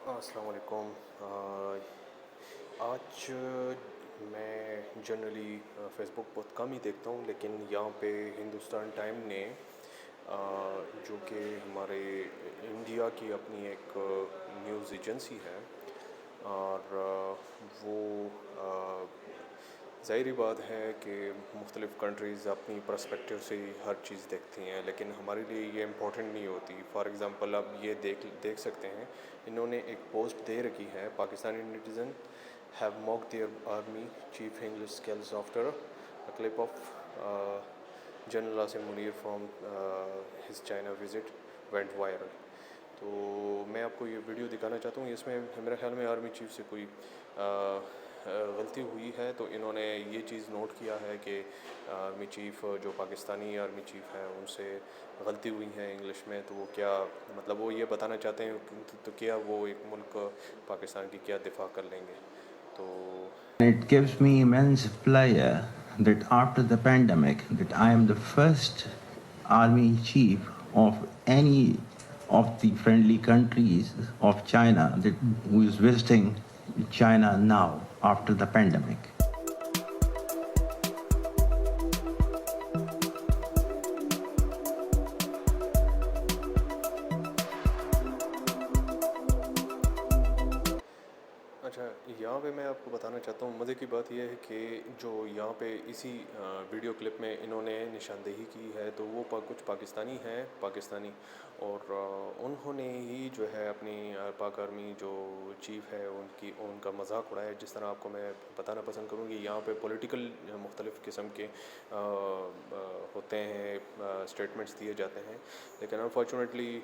السلام علیکم۔ آج میں جنرلی فیس بک بہت کم ہی دیکھتا ہوں، لیکن یہاں پہ ہندوستان ٹائم نے جو کہ ہمارے انڈیا کی اپنی ایک نیوز ایجنسی ہے، اور وہ ظاہری بات ہے کہ مختلف کنٹریز اپنی پرسپیکٹیو سے ہر چیز دیکھتی ہیں، لیکن ہمارے لیے یہ امپورٹنٹ نہیں ہوتی۔ فار ایگزامپل اب یہ دیکھ سکتے ہیں، انہوں نے ایک پوسٹ دے رکھی ہے: Pakistani netizen have mock their army chief English skills after clip of general Asim Munir from his China visit went viral. تو میں آپ کو یہ ویڈیو دکھانا چاہتا ہوں۔ اس میں میرے خیال میں آرمی چیف سے کوئی غلطی ہوئی ہے، تو انہوں نے یہ چیز نوٹ کیا ہے کہ آرمی چیف جو پاکستانی آرمی چیف ہیں ان سے غلطی ہوئی ہے انگلش میں، تو وہ کیا مطلب وہ یہ بتانا چاہتے ہیں تو کیا وہ ایک ملک پاکستان کی کیا دفاع کر لیں گے۔ تو It gives me immense pleasure that after the pandemic, that I am the first army chief of any of the friendly countries of China who is visiting China now after the pandemic. اچھا، یہاں پہ میں آپ کو بتانا چاہتا ہوں، مزے کی بات یہ ہے کہ جو یہاں پہ اسی ویڈیو کلپ میں انہوں نے نشاندہی کی ہے، تو وہ کچھ پاکستانی ہیں، پاکستانی، اور انہوں نے ہی جو ہے اپنی پاک آرمی جو چیف ہے ان کا مذاق اڑایا۔ جس طرح آپ کو میں بتانا پسند کروں کہ یہاں پہ پولیٹیکل مختلف قسم کے ہوتے ہیں، اسٹیٹمنٹس دیے جاتے ہیں، لیکن انفارچونیٹلی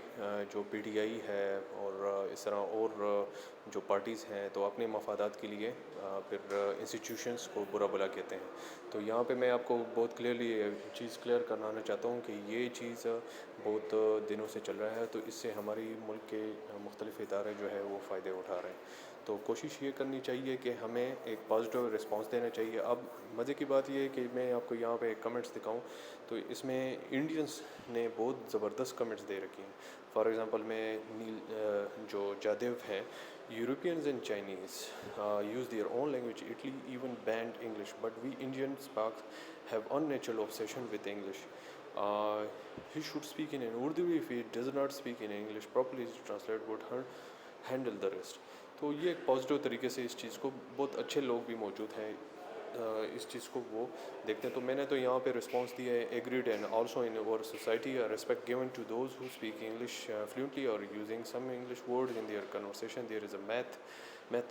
جو پی ٹی آئی ہے اور اس طرح اور جو پارٹیز ہیں تو اپنے مفادات کے لیے پھر انسٹیٹیوشنس کو برا بلا کہتے ہیں۔ تو یہاں پہ میں آپ کو بہت کلیئرلی چیز کلیئر کروانا چاہتا ہوں کہ یہ چیز بہت دنوں سے چل رہا ہے، تو اس سے ہماری ملک کے مختلف ادارے جو ہے وہ فائدے اٹھا رہے ہیں۔ تو کوشش یہ کرنی چاہیے کہ ہمیں ایک پازیٹیو رسپانس دینا چاہیے۔ اب مزے کی بات یہ ہے کہ میں آپ کو یہاں پہ کمنٹس دکھاؤں تو اس میں انڈینس نے بہت زبردست کمنٹس دے رکھی ہیں۔ فار ایگزامپل میں جو جادیو ہیں: Europeans and Chinese use their own language. Italy even banned English, but we Indians have unnatural obsession with English. He should speak in Urdu. If he does not speak in English properly, his translator would handle the rest. تو یہ ایک positive طریقے سے اس چیز کو بہت اچھے لوگ بھی موجود ہیں، اس چیز کو وہ دیکھتے ہیں۔ تو میں نے تو یہاں پہ رسپانس دیا ہے: agreed and also in our society respect given to those who speak English fluently اور using some English word in their conversation. There is a myth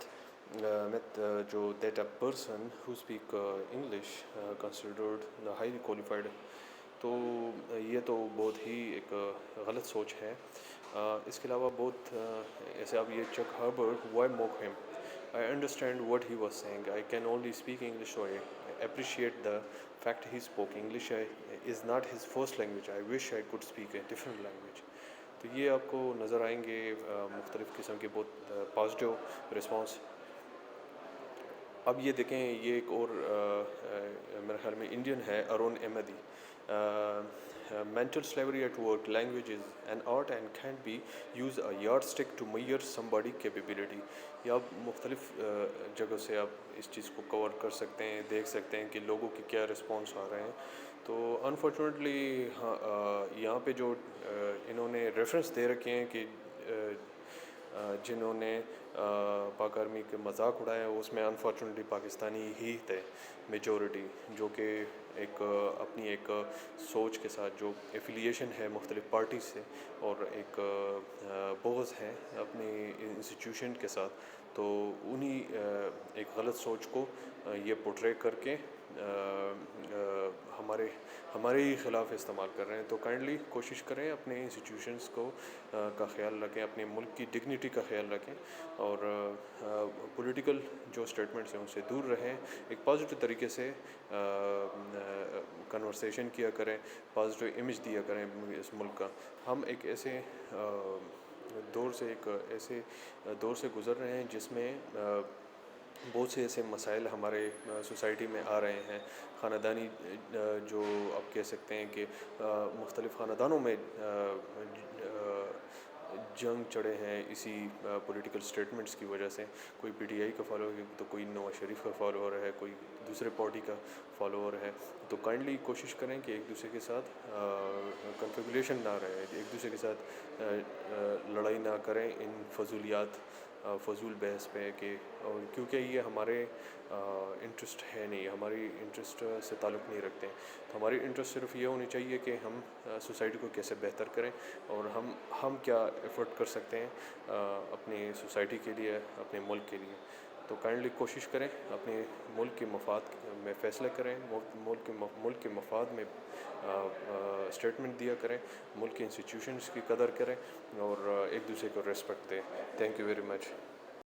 جو that a person who speak English considered the highly qualified. تو یہ تو بہت ہی ایک غلط سوچ ہے۔ اس کے علاوہ بہت ایسے اب یہ چک Herbert: why mock him? I understand what he was saying. I can only speak English, so I appreciate the fact he spoke English. Is not his first language. I wish I could speak a different language. تو یہ آپ کو نظر آئیں گے مختلف قسم کے بہت پازیٹیو رسپانس۔ اب یہ دیکھیں، یہ ایک اور میرے خیال میں انڈین ہے، ارون احمدی: mental slavery at work. Language is an art and can't be used a yardstick to measure somebody's capability. یا آپ مختلف جگہ سے آپ اس چیز کو کور کر سکتے ہیں، دیکھ سکتے ہیں کہ لوگوں کے کیا رسپانس آ رہے ہیں۔ تو انفارچونیٹلی یہاں پہ جو انہوں نے ریفرنس دے رکھے ہیں کہ جنہوں نے پاک آرمی کے مذاق اڑایا، اس میں انفارچونیٹلی پاکستانی ہی تھے میجورٹی، جو کہ ایک اپنی ایک سوچ کے ساتھ جو ایفیلیشن ہے مختلف پارٹی سے اور ایک بغض ہے اپنی انسٹیٹیوشن کے ساتھ، تو انہی ایک غلط سوچ کو یہ پورٹرے کر کے ہمارے ہی خلاف استعمال کر رہے ہیں۔ تو کائنڈلی کوشش کریں اپنے انسٹیٹیوشنس کو کا خیال رکھیں، اپنے ملک کی ڈگنیٹی کا خیال رکھیں، اور پولیٹیکل جو اسٹیٹمنٹس ہیں ان سے دور رہیں۔ ایک پازیٹیو طریقے سے کنورسیشن کیا کریں، پازیٹیو امیج دیا کریں اس ملک کا۔ ہم ایک ایسے دور سے گزر رہے ہیں جس میں بہت سے ایسے مسائل ہمارے سوسائٹی میں آ رہے ہیں، خاندانی جو آپ کہہ سکتے ہیں کہ مختلف خاندانوں میں جنگ چڑھے ہیں اسی پولیٹیکل اسٹیٹمنٹس کی وجہ سے. کوئی پی ٹی آئی کا فالوور ہے تو کوئی نواز شریف کا فالوور ہے, کوئی دوسرے پارٹی کا فالوور ہے. تو کائنڈلی کوشش کریں کہ ایک دوسرے کے ساتھ کنفیگولیشن نہ رہے, ایک دوسرے کے ساتھ لڑائی نہ کریں ان فضولیات فضول بحث پہ کہ کیونکہ یہ ہمارے انٹرسٹ ہے نہیں, ہماری انٹرسٹ سے تعلق نہیں رکھتے ہیں. تو ہماری انٹرسٹ صرف یہ ہونی چاہیے کہ ہم سوسائٹی کو کیسے بہتر کریں اور ہم کیا ایفرٹ کر سکتے ہیں اپنی سوسائٹی کے لیے, اپنے ملک کے لیے. تو کائنڈلی کوشش کریں اپنے ملک کے مفاد میں فیصلے کریں, ملک کے مفاد میں اسٹیٹمنٹ دیا کریں, ملک کے انسٹیٹیوشنس کی قدر کریں اور ایک دوسرے کو ریسپیکٹ دیں. Thank you very much.